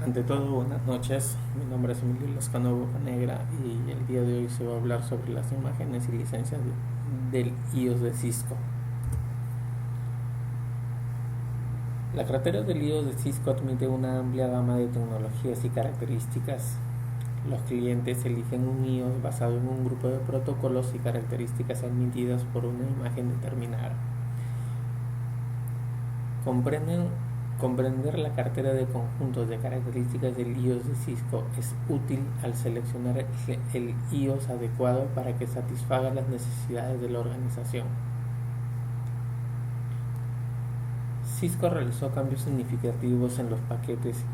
Ante todo, buenas noches. Mi nombre es Emilio Lascano Bocanegra y el día de hoy se va a hablar sobre las imágenes y licencias del iOS de Cisco. La cartera del iOS de Cisco admite una amplia gama de tecnologías y características. Los clientes eligen un iOS basado en un grupo de protocolos y características admitidas por una imagen determinada. Comprender la cartera de conjuntos de características del iOS de Cisco es útil al seleccionar el iOS adecuado para que satisfaga las necesidades de la organización. Cisco realizó cambios significativos en los paquetes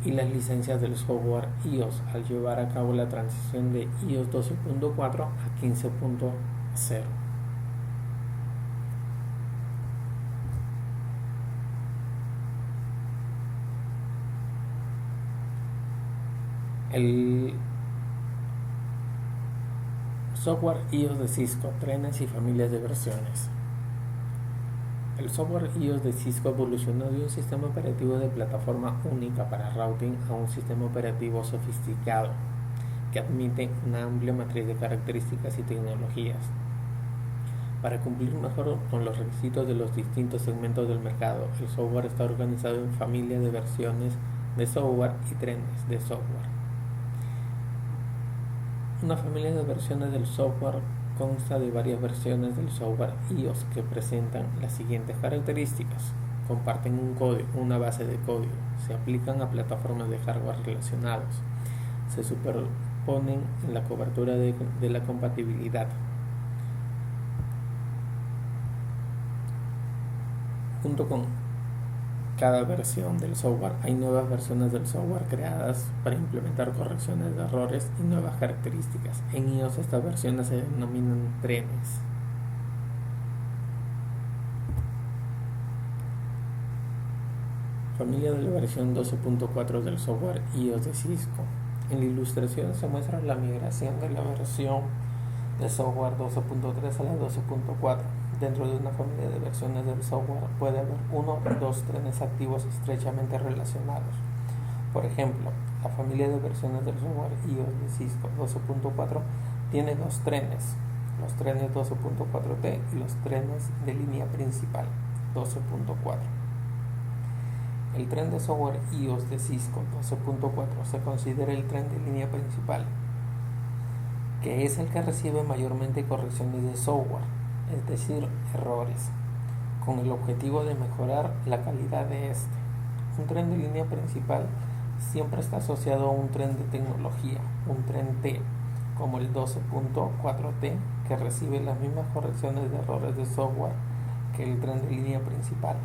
y las licencias del software iOS al llevar a cabo la transición de iOS 12.4 a 15.0. El software iOS de Cisco, trenes y familias de versiones. El software iOS de Cisco evolucionó de un sistema operativo de plataforma única para routing a un sistema operativo sofisticado que admite una amplia matriz de características y tecnologías. Para cumplir mejor con los requisitos de los distintos segmentos del mercado, el software está organizado en familias de versiones de software y trenes de software. Una familia de versiones del software consta de varias versiones del software iOS que presentan las siguientes características. Comparten un código, una base de código, se aplican a plataformas de hardware relacionados, se superponen en la cobertura de la compatibilidad. Junto con cada versión del software hay nuevas versiones del software creadas para implementar correcciones de errores y nuevas características. En iOS estas versiones se denominan trenes. Familia de la versión 12.4 del software iOS de Cisco. En la ilustración se muestra la migración de la versión de software 12.3 a la 12.4. Dentro de una familia de versiones del software puede haber uno o dos trenes activos estrechamente relacionados. Por ejemplo, la familia de versiones del software iOS de Cisco 12.4 tiene dos trenes, los trenes 12.4T y los trenes de línea principal 12.4. El tren de software iOS de Cisco 12.4 se considera el tren de línea principal, que es el que recibe mayormente correcciones de software, es decir, errores, con el objetivo de mejorar la calidad de este. Un tren de línea principal siempre está asociado a un tren de tecnología, un tren T, como el 12.4T, que recibe las mismas correcciones de errores de software que el tren de línea principal.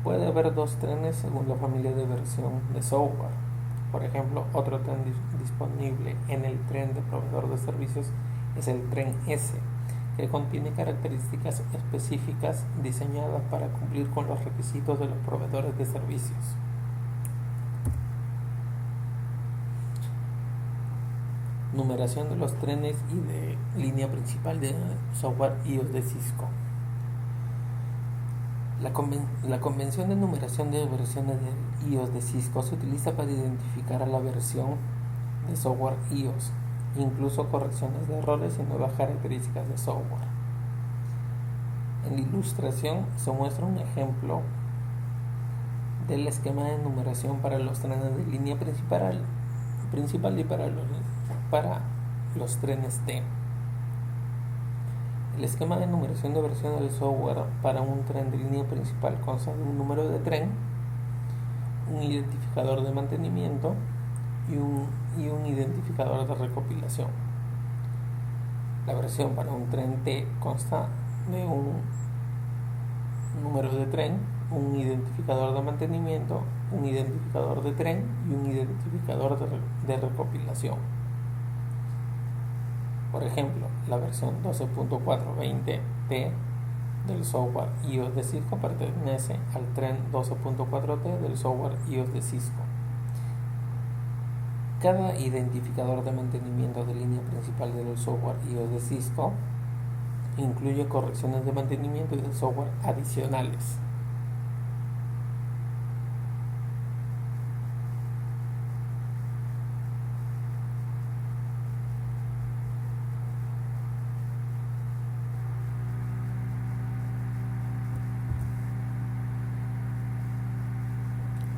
Puede haber dos trenes según la familia de versión de software. Por ejemplo, otro tren disponible en el tren de proveedor de servicios es el tren S, que contiene características específicas diseñadas para cumplir con los requisitos de los proveedores de servicios. Numeración de los trenes y de línea principal de software iOS de Cisco. La convención de numeración de versiones del iOS de Cisco se utiliza para identificar a la versión de software iOS, incluso correcciones de errores y nuevas características de software. En la ilustración se muestra un ejemplo del esquema de numeración para los trenes de línea principal y para los trenes T. El esquema de numeración de versiones del software para un tren de línea principal consta de un número de tren, un identificador de mantenimiento y un identificador de recopilación. La versión para un tren T consta de un número de tren, un identificador de mantenimiento, un identificador de tren y un identificador de recopilación. Por ejemplo, la versión 12.420T del software iOS de Cisco pertenece al tren 12.4T del software iOS de Cisco. Cada identificador de mantenimiento de línea principal del software iOS de Cisco incluye correcciones de mantenimiento y de software adicionales.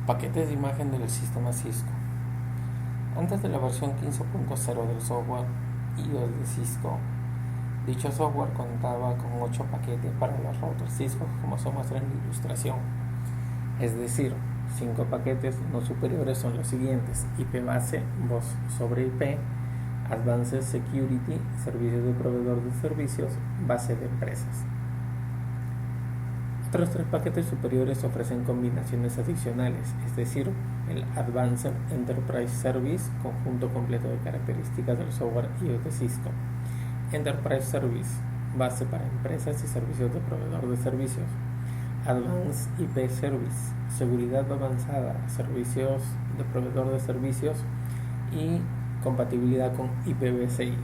Paquetes de imagen del sistema Cisco. Antes de la versión 15.0 del software iOS de Cisco, dicho software contaba con 8 paquetes para los routers Cisco, como se muestra en la ilustración. Es decir, 5 paquetes no superiores son los siguientes: IP base, voz sobre IP, Advanced Security, servicios de proveedor de servicios, base de empresas. Otros 3 paquetes superiores ofrecen combinaciones adicionales, es decir, el Advanced Enterprise Service, conjunto completo de características del software iOS de Cisco. Enterprise Service, base para empresas y servicios de proveedor de servicios. Advanced IP Service, seguridad avanzada, servicios de proveedor de servicios y compatibilidad con IPv6.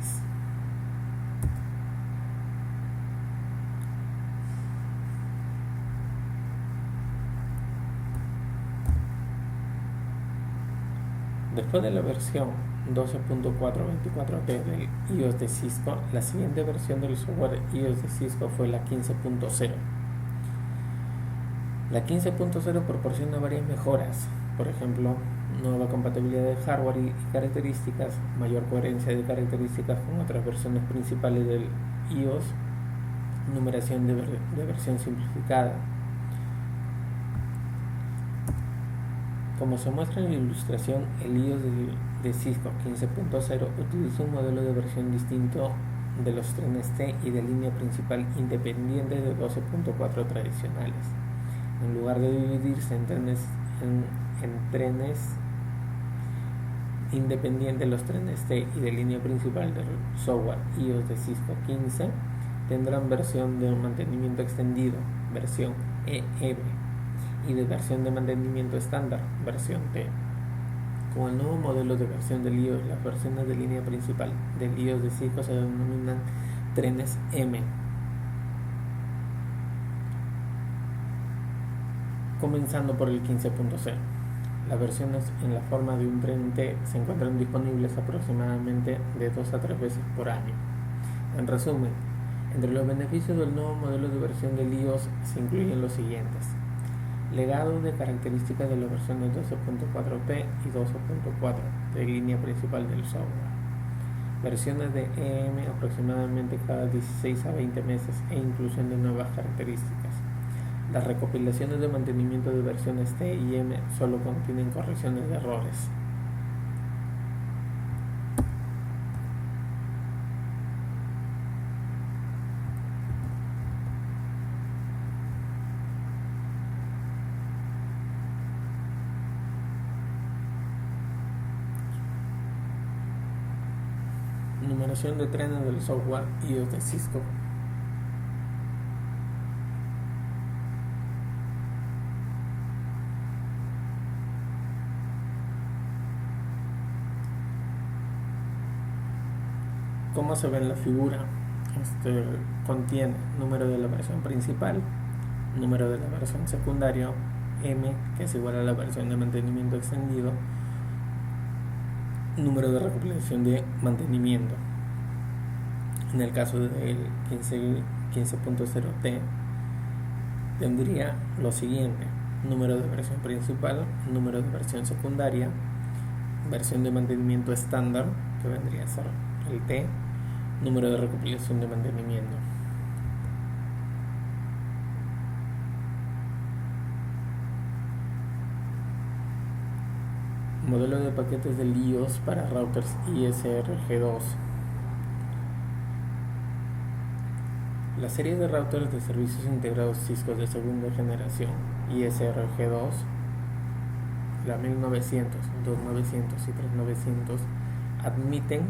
Después de la versión 12.4.24p del iOS de Cisco, la siguiente versión del software iOS de Cisco fue la 15.0. La 15.0 proporciona varias mejoras, por ejemplo, nueva compatibilidad de hardware y características, mayor coherencia de características con otras versiones principales del iOS, numeración de versión simplificada. Como se muestra en la ilustración, el iOS de Cisco 15.0 utiliza un modelo de versión distinto de los trenes T y de línea principal independiente de 12.4 tradicionales. En lugar de dividirse en trenes independientes, los trenes T y de línea principal del software iOS de Cisco 15 tendrán versión de mantenimiento extendido, versión EM, y de versión de mantenimiento estándar, versión T. Con el nuevo modelo de versión del iOS, las versiones de línea principal del iOS de Cisco se denominan trenes M. Comenzando por el 15.0. Las versiones en la forma de un tren T se encuentran disponibles aproximadamente de 2 a 3 veces por año. En resumen, entre los beneficios del nuevo modelo de versión del iOS se incluyen los siguientes: legado de características de las versiones 12.4p y 12.4 de línea principal del software, versiones de EM aproximadamente cada 16 a 20 meses e inclusión de nuevas características. Las recopilaciones de mantenimiento de versiones T y M solo contienen correcciones de errores. Numeración de trenes del software iOS de Cisco. Como se ve en la figura, contiene número de la versión principal, número de la versión secundaria, M, que es igual a la versión de mantenimiento extendido, número de recopilación de mantenimiento. En el caso del 15.0T tendría lo siguiente: número de versión principal, número de versión secundaria, versión de mantenimiento estándar, que vendría a ser el T, número de recopilación de mantenimiento. Modelo de paquetes del iOS para routers ISRG2. La serie de routers de servicios integrados Cisco de segunda generación ISRG2, la 1900, 2900 y 3900, admiten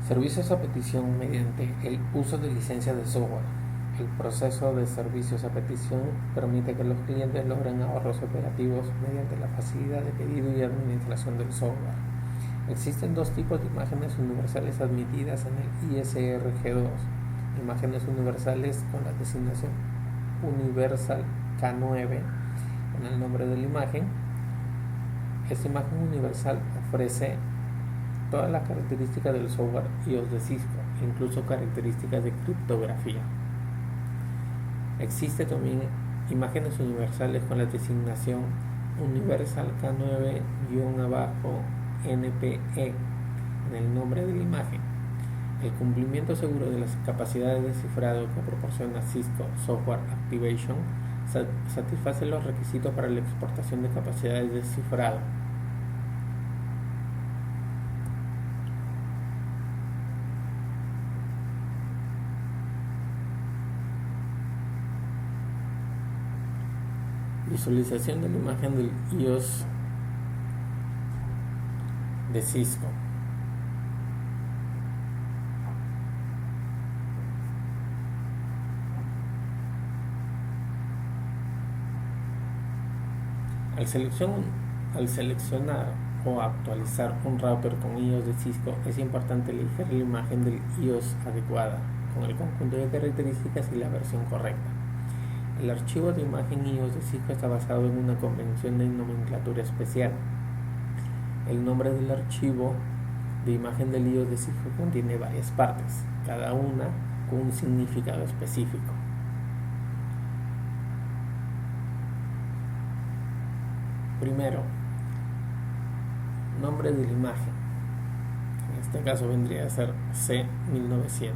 servicios a petición mediante el uso de licencias de software. El proceso de servicios a petición permite que los clientes logren ahorros operativos mediante la facilidad de pedido y administración del software. Existen 2 tipos de imágenes universales admitidas en el ISRG2. Imágenes universales con la designación Universal K9 en el nombre de la imagen. Esta imagen universal ofrece todas las características del software iOS de Cisco, incluso características de criptografía. Existe también imágenes universales con la designación Universal K9-NPE en el nombre de la imagen. El cumplimiento seguro de las capacidades de cifrado que proporciona Cisco Software Activation satisface los requisitos para la exportación de capacidades de cifrado. Visualización de la imagen del iOS de Cisco. Al seleccionar o actualizar un router con iOS de Cisco, es importante elegir la imagen del iOS adecuada, con el conjunto de características y la versión correcta. El archivo de imagen iOS de Cisco está basado en una convención de nomenclatura especial. El nombre del archivo de imagen del iOS de Cisco contiene varias partes, cada una con un significado específico. Primero, nombre de la imagen. En este caso vendría a ser C1900.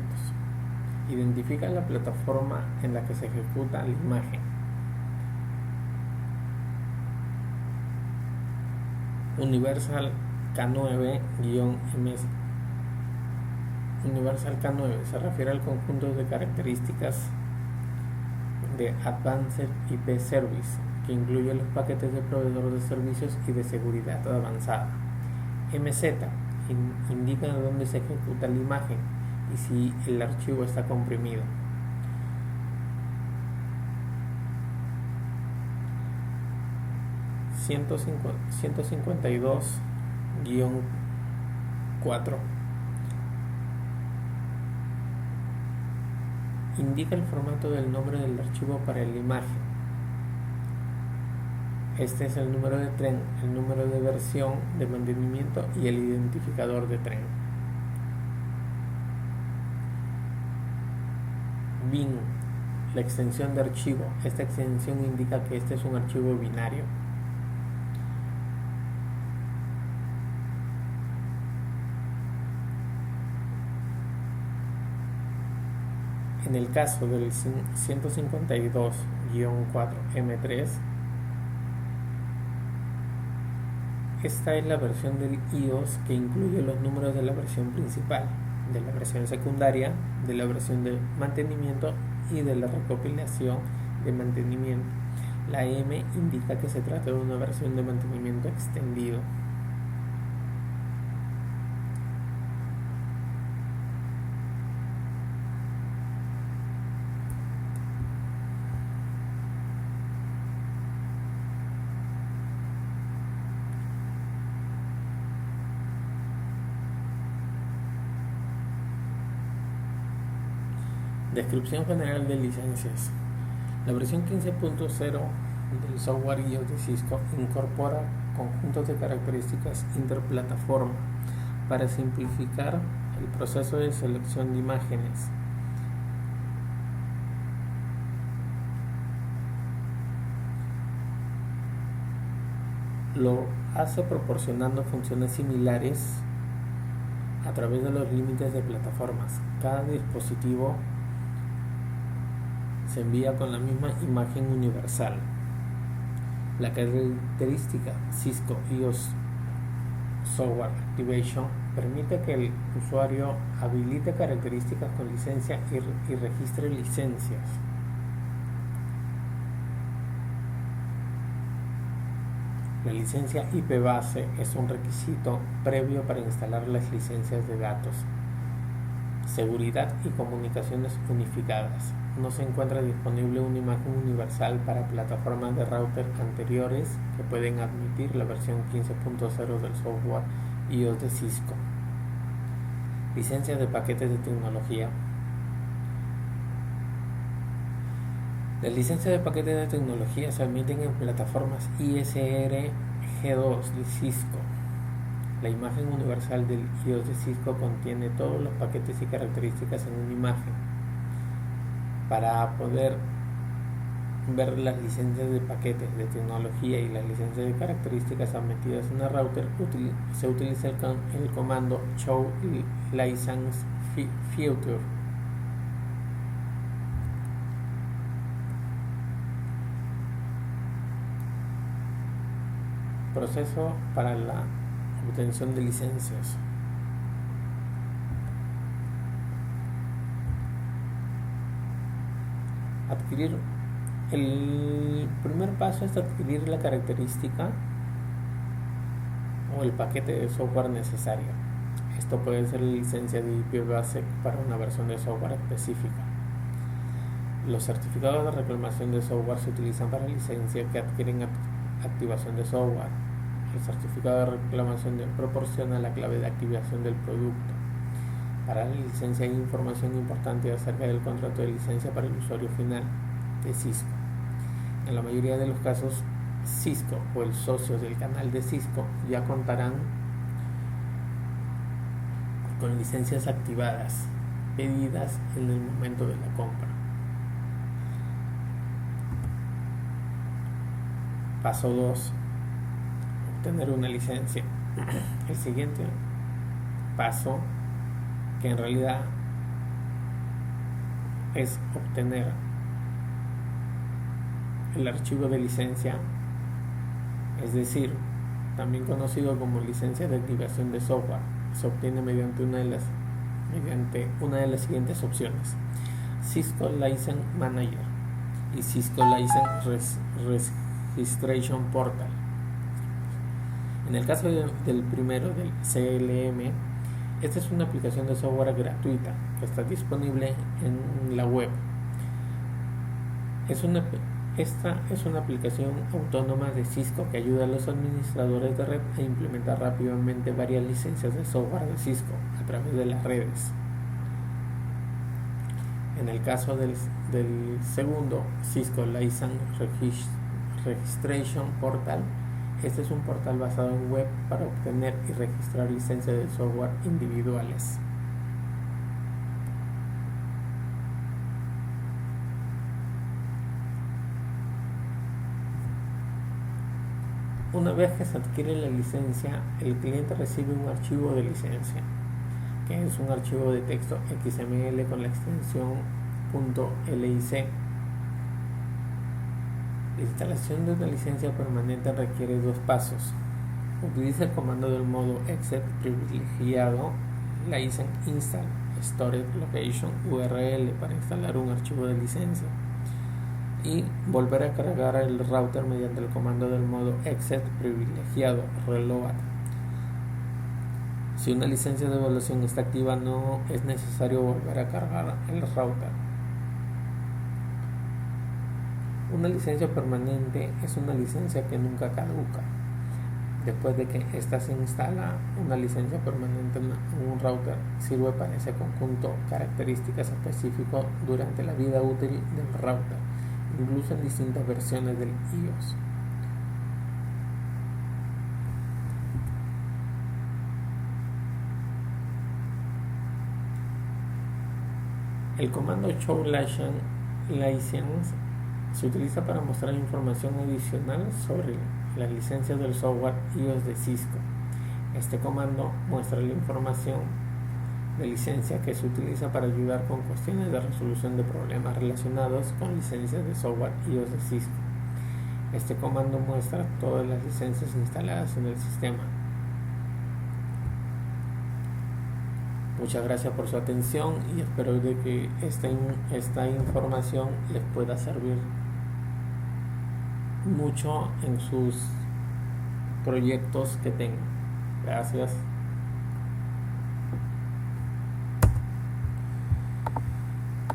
Identifica la plataforma en la que se ejecuta la imagen. Universal K9-MS. Universal K9 se refiere al conjunto de características de Advanced IP Service, que incluye los paquetes de proveedor de servicios y de seguridad avanzada. MZ indica dónde se ejecuta la imagen y si el archivo está comprimido. ...152-4 indica el formato del nombre del archivo para la imagen. Este es el número de tren, el número de versión de mantenimiento y el identificador de tren. Bin, la extensión de archivo. Esta extensión indica que este es un archivo binario. En el caso del 152-4M3, esta es la versión del iOS que incluye los números de la versión principal, de la versión secundaria, de la versión de mantenimiento y de la recopilación de mantenimiento. La M indica que se trata de una versión de mantenimiento extendido. Descripción general de licencias. La versión 15.0 del software iOS de Cisco incorpora conjuntos de características interplataforma para simplificar el proceso de selección de imágenes. Lo hace proporcionando funciones similares a través de los límites de plataformas. Cada dispositivo se envía con la misma imagen universal. La característica Cisco iOS Software Activation permite que el usuario habilite características con licencia y registre licencias. La licencia IP base es un requisito previo para instalar las licencias de datos. Seguridad y comunicaciones unificadas. No se encuentra disponible una imagen universal para plataformas de router anteriores que pueden admitir la versión 15.0 del software iOS de Cisco. Licencias de paquetes de tecnología. Las licencias de paquetes de tecnología se admiten en plataformas ISR G2 de Cisco. La imagen universal del iOS de Cisco contiene todos los paquetes y características en una imagen. Para poder ver las licencias de paquetes de tecnología y las licencias de características admitidas en el router, se utiliza el comando show license feature. Proceso para la obtención de licencias. El primer paso es adquirir la característica o el paquete de software necesario. Esto puede ser la licencia de IP base para una versión de software específica. Los certificados de reclamación de software se utilizan para licencias que adquieren activación de software. El certificado de reclamación proporciona la clave de activación del producto. Para la licencia hay información importante acerca del contrato de licencia para el usuario final de Cisco. En la mayoría de los casos, Cisco o el socio del canal de Cisco ya contarán con licencias activadas, pedidas en el momento de la compra. Paso 2. Obtener una licencia. El siguiente paso, que en realidad es obtener el archivo de licencia, es decir, también conocido como licencia de activación de software, se obtiene mediante una de las siguientes opciones: Cisco License Manager y Cisco License Registration Portal. En el caso del primero, del CLM, esta es una aplicación de software gratuita que está disponible en la web. Esta es una aplicación autónoma de Cisco que ayuda a los administradores de red a implementar rápidamente varias licencias de software de Cisco a través de las redes. En el caso del segundo, Cisco License Registration Portal, este es un portal basado en web para obtener y registrar licencias de software individuales. Una vez que se adquiere la licencia, el cliente recibe un archivo de licencia, que es un archivo de texto XML con la extensión .lic. La instalación de una licencia permanente requiere 2 pasos. Utiliza el comando del modo exec privilegiado license install storage location URL para instalar un archivo de licencia y volver a cargar el router mediante el comando del modo exec privilegiado reload. Si una licencia de evaluación está activa, no es necesario volver a cargar el router. Una licencia permanente es una licencia que nunca caduca. Después de que ésta se instala, una licencia permanente en un router sirve para ese conjunto características específicas durante la vida útil del router, incluso en distintas versiones del iOS. El comando show license se utiliza para mostrar información adicional sobre las licencias del software iOS de Cisco. Este comando muestra la información de licencia que se utiliza para ayudar con cuestiones de resolución de problemas relacionados con licencias de software iOS de Cisco. Este comando muestra todas las licencias instaladas en el sistema. Muchas gracias por su atención y espero de que esta información les pueda servir mucho en sus proyectos que tengan. Gracias.